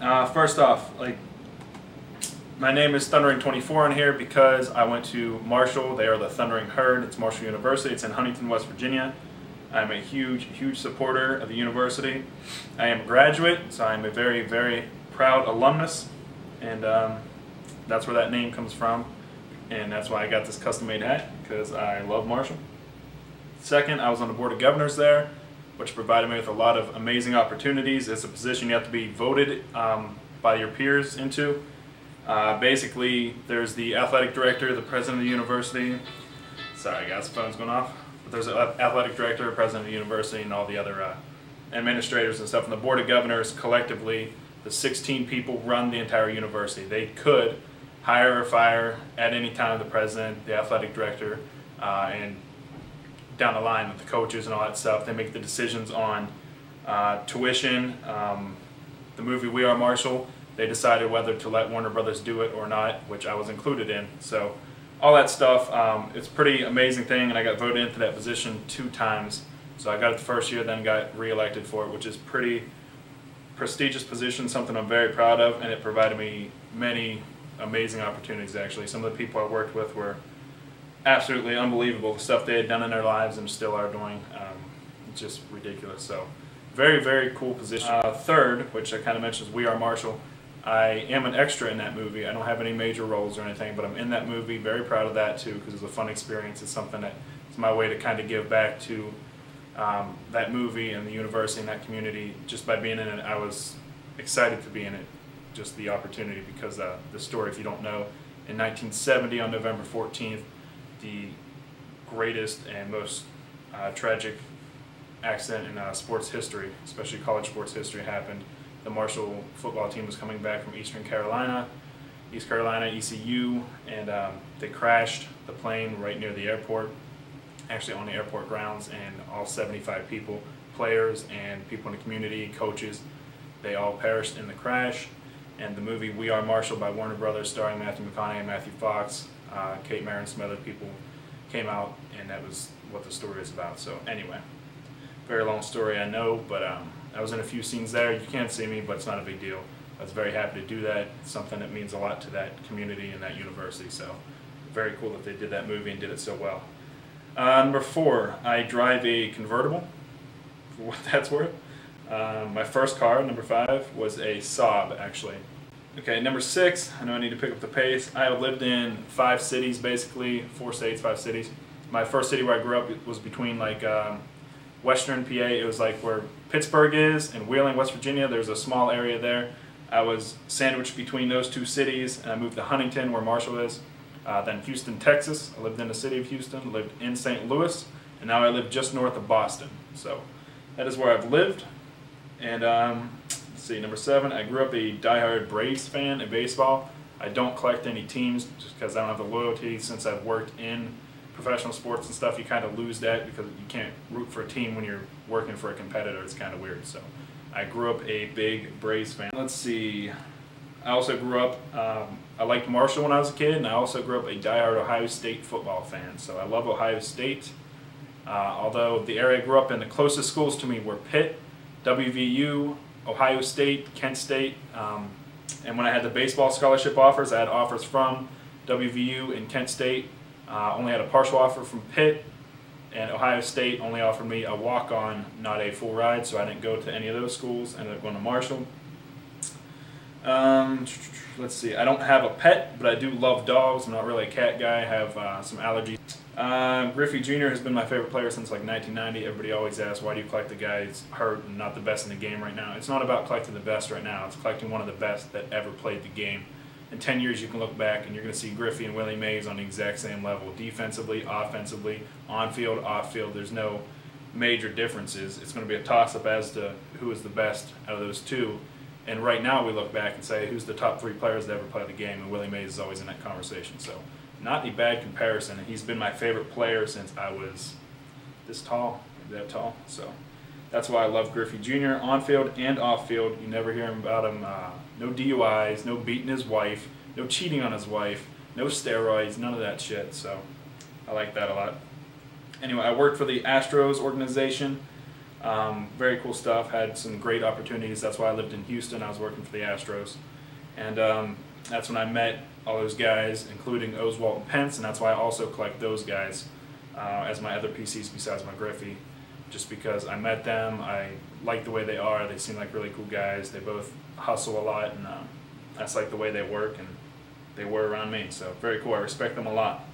First off, my name is Thundering24 on here because I went to Marshall. They are the Thundering Herd. It's Marshall University. It's in Huntington, West Virginia. I'm a huge supporter of the university. I am a graduate, so I'm a very proud alumnus, and that's where that name comes from, and that's why I got this custom-made hat, because I love Marshall. Second, I was on the board of governors there, which provided me with a lot of amazing opportunities. It's a position you have to be voted by your peers into. Basically, there's the athletic director, the president of the university. Sorry guys, the phone's going off. But there's an athletic director, president of the university, and all the other administrators and stuff. And the board of governors, collectively, the 16 people run the entire university. They could hire or fire at any time the president, the athletic director, and down the line with the coaches and all that stuff. They make the decisions on tuition. The movie We Are Marshall, they decided whether to let Warner Brothers do it or not, which I was included in. So all that stuff, it's a pretty amazing thing, and I got voted into that position 2 times. So I got it the first year, then got re-elected for it, which is pretty prestigious position, something I'm very proud of, and it provided me many amazing opportunities actually. Some of the people I worked with were absolutely unbelievable, the stuff they had done in their lives and still are doing. It's just ridiculous. So very cool position. Third, which I kind of mentioned, is We Are Marshall. I am an extra in that movie. I don't have any major roles or anything, but I'm in that movie. Very proud of that too, because it's a fun experience. It's something that it's my way to kind of give back to that movie and the university and that community. Just by being in it, I was excited to be in it. Just the opportunity, because the story, if you don't know, in 1970 on November 14th, the greatest and most tragic accident in sports history, especially college sports history, happened. The Marshall football team was coming back from East Carolina, ECU, and they crashed the plane right near the airport, actually on the airport grounds, and all 75 people, players and people in the community, coaches, they all perished in the crash. And the movie We Are Marshall by Warner Brothers, starring Matthew McConaughey, Matthew Fox, Kate Mara, and some other people, came out, and that was what the story is about. So anyway, very long story, I know, but I was in a few scenes there. You can't see me, but it's not a big deal. I was very happy to do that. It's something that means a lot to that community and that university, so very cool that they did that movie and did it so well. Number 4, I drive a convertible, for what that's worth. My first car, number 5, was a Saab, actually. Okay, number 6, I know I need to pick up the pace. I have lived in 5 cities, basically, 4 states, 5 cities. My first city where I grew up was between western PA. It was like where Pittsburgh is and Wheeling, West Virginia. There's a small area there. I was sandwiched between those 2 cities, and I moved to Huntington, where Marshall is. Then Houston, Texas. I lived in the city of Houston, lived in St. Louis, and now I live just north of Boston. So that is where I've lived. And let's see, number 7, I grew up a diehard Braves fan in baseball. I don't collect any teams just because I don't have the loyalty. Since I've worked in professional sports and stuff, you kind of lose that because you can't root for a team when you're working for a competitor. It's kind of weird. So I grew up a big Braves fan. Let's see, I also grew up, I liked Marshall when I was a kid, and I also grew up a diehard Ohio State football fan. So I love Ohio State. Although the area I grew up in, the closest schools to me were Pitt, WVU, Ohio State, Kent State, and when I had the baseball scholarship offers, I had offers from WVU and Kent State. Only had a partial offer from Pitt, and Ohio State only offered me a walk-on, not a full ride, so I didn't go to any of those schools. I ended up going to Marshall. Let's see, I don't have a pet, but I do love dogs. I'm not really a cat guy. I have some allergies. Griffey Jr. has been my favorite player since like 1990. Everybody always asks, why do you collect the guy who's hurt and not the best in the game right now? It's not about collecting the best right now. It's collecting one of the best that ever played the game. In 10 years, you can look back and you're going to see Griffey and Willie Mays on the exact same level. Defensively, offensively, on-field, off-field, there's no major differences. It's going to be a toss-up as to who is the best out of those 2. And right now, we look back and say, who's the top 3 players that ever played the game? And Willie Mays is always in that conversation. So, not a bad comparison. He's been my favorite player since I was this tall, maybe that tall. So, that's why I love Griffey Jr. on-field and off-field. You never hear about him. No DUIs, no beating his wife, no cheating on his wife, no steroids, none of that shit. So I like that a lot. Anyway, I worked for the Astros organization. Very cool stuff. Had some great opportunities. That's why I lived in Houston. I was working for the Astros, and that's when I met all those guys, including Oswalt and Pence, and that's why I also collect those guys as my other PCs besides my Griffey, just because I met them. I like the way they are. They seem like really cool guys. They both hustle a lot, and that's like the way they work, and they were around me. So very cool. I respect them a lot.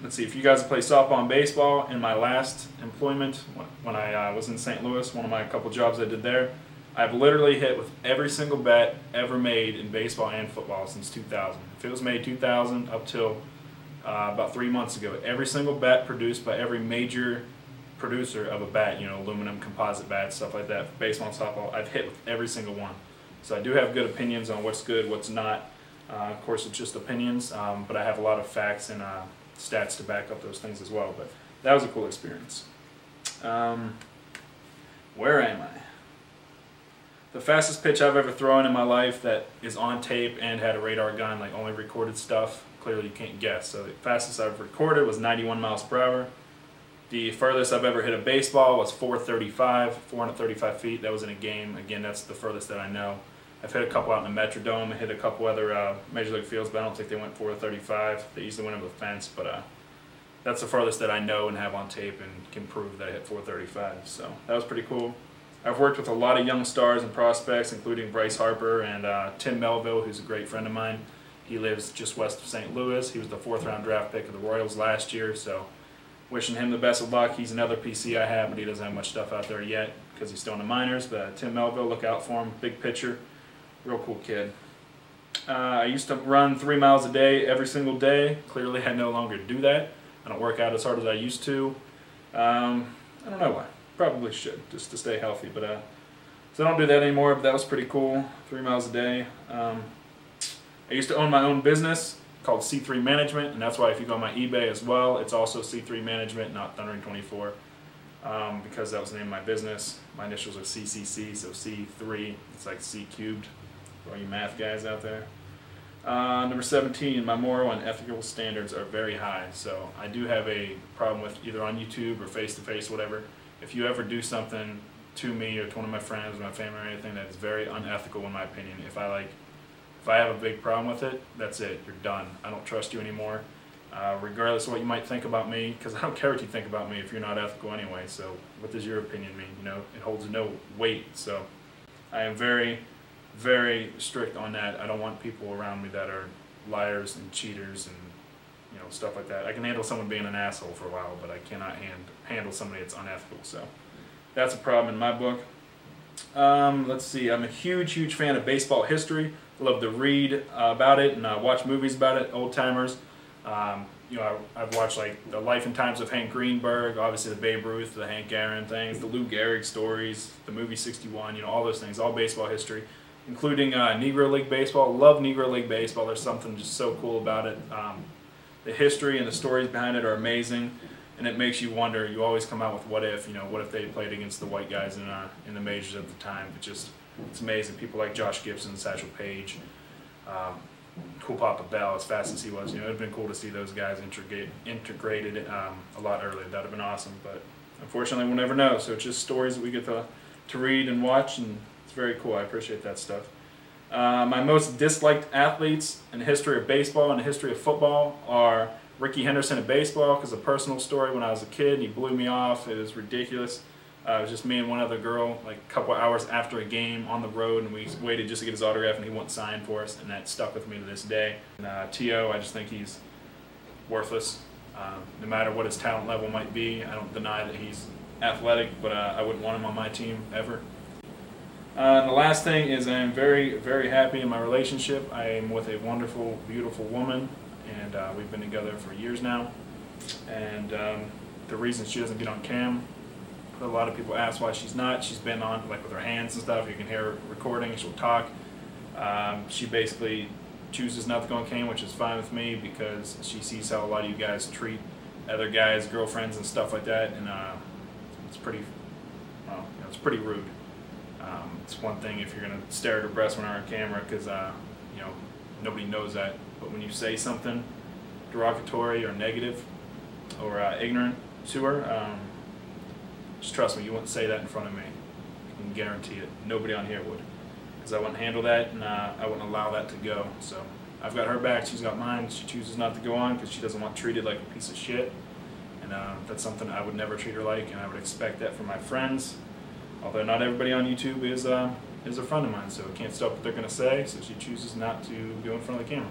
Let's see, if you guys play softball and baseball, in my last employment, when I was in St. Louis, one of my couple jobs I did there, I've literally hit with every single bet ever made in baseball and football since 2000. If it was made 2000 up till about 3 months ago, every single bet produced by every major producer of a bat, you know, aluminum, composite bats, stuff like that, for baseball and softball, I've hit with every single one. So I do have good opinions on what's good, what's not. Of course, it's just opinions, but I have a lot of facts and stats to back up those things as well. But that was a cool experience. Where am I? The fastest pitch I've ever thrown in my life that is on tape and had a radar gun, like only recorded stuff, clearly you can't guess. So the fastest I've recorded was 91 miles per hour. The furthest I've ever hit a baseball was 435 feet. That was in a game. Again, that's the furthest that I know. I've hit a couple out in the Metrodome. I hit a couple other Major League fields, but I don't think they went 435. They usually went over the fence, but that's the farthest that I know and have on tape and can prove that I hit 435. So that was pretty cool. I've worked with a lot of young stars and prospects, including Bryce Harper and Tim Melville, who's a great friend of mine. He lives just west of St. Louis. He was the 4th round draft pick of the Royals last year, so wishing him the best of luck. He's another PC I have, but he doesn't have much stuff out there yet because he's still in the minors. But Tim Melville, look out for him. Big pitcher. Real cool kid. I used to run 3 miles a day every single day. Clearly I no longer do that. I don't work out as hard as I used to. I don't know why. Probably should, just to stay healthy. But so I don't do that anymore, but that was pretty cool. 3 miles a day. I used to own my own business called C3 Management, and that's why if you go on my eBay as well, it's also C3 Management, not Thundering 24, because that was the name of my business. My initials are CCC, so C3, it's like C cubed. For all you math guys out there. Number 17, my moral and ethical standards are very high. So I do have a problem with either on YouTube or face-to-face, whatever. If you ever do something to me or to one of my friends or my family or anything that is very unethical in my opinion, if I have a big problem with it, that's it. You're done. I don't trust you anymore. Regardless of what you might think about me, because I don't care what you think about me if you're not ethical anyway. So what does your opinion mean? You know, it holds no weight. So I am very, very strict on that. I don't want people around me that are liars and cheaters and, you know, stuff like that. I can handle someone being an asshole for a while, but I cannot handle somebody that's unethical. So that's a problem in my book. Let's see. I'm a huge fan of baseball history. I love to read about it and watch movies about it. Old timers. You know, I've watched like the Life and Times of Hank Greenberg, obviously the Babe Ruth, the Hank Aaron things, the Lou Gehrig stories, the movie 61. You know, all those things. All baseball history, including Negro League Baseball. Love Negro League Baseball. There's something just so cool about it. The history and the stories behind it are amazing, and it makes you wonder. You always come out with what if, you know, what if they played against the white guys in the majors at the time. It's amazing. People like Josh Gibson, Satchel Paige, Cool Papa Bell, as fast as he was. You know, it'd been cool to see those guys integrated a lot earlier. That'd have been awesome, but unfortunately we'll never know. So it's just stories that we get to read and watch, and it's very cool. I appreciate that stuff. My most disliked athletes in the history of baseball and the history of football are Ricky Henderson in baseball, because a personal story when I was a kid, he blew me off. It was ridiculous. It was just me and one other girl, like a couple hours after a game on the road, and we waited just to get his autograph, and he wouldn't sign for us, and that stuck with me to this day. And T.O., I just think he's worthless. No matter what his talent level might be, I don't deny that he's athletic, but I wouldn't want him on my team ever. And the last thing is I am very happy in my relationship. I am with a wonderful, beautiful woman, and we've been together for years now. And the reason she doesn't get on cam, a lot of people ask why she's not. She's been on, like with her hands and stuff. You can hear her recording. She'll talk. She basically chooses not to go on cam, which is fine with me because she sees how a lot of you guys treat other guys, girlfriends, and stuff like that, and it's pretty, well, you know, it's pretty rude. It's one thing if you're gonna stare at her breast when they're on camera, because you know, nobody knows that. But when you say something derogatory or negative or ignorant to her, Just trust me, you wouldn't say that in front of me. I can guarantee it. Nobody on here would. Because I wouldn't handle that, and I wouldn't allow that to go. So I've got her back, she's got mine. She chooses not to go on because she doesn't want treated like a piece of shit. And that's something I would never treat her like, and I would expect that from my friends. Although not everybody on YouTube is a friend of mine, so I can't stop what they're going to say, so she chooses not to go in front of the camera.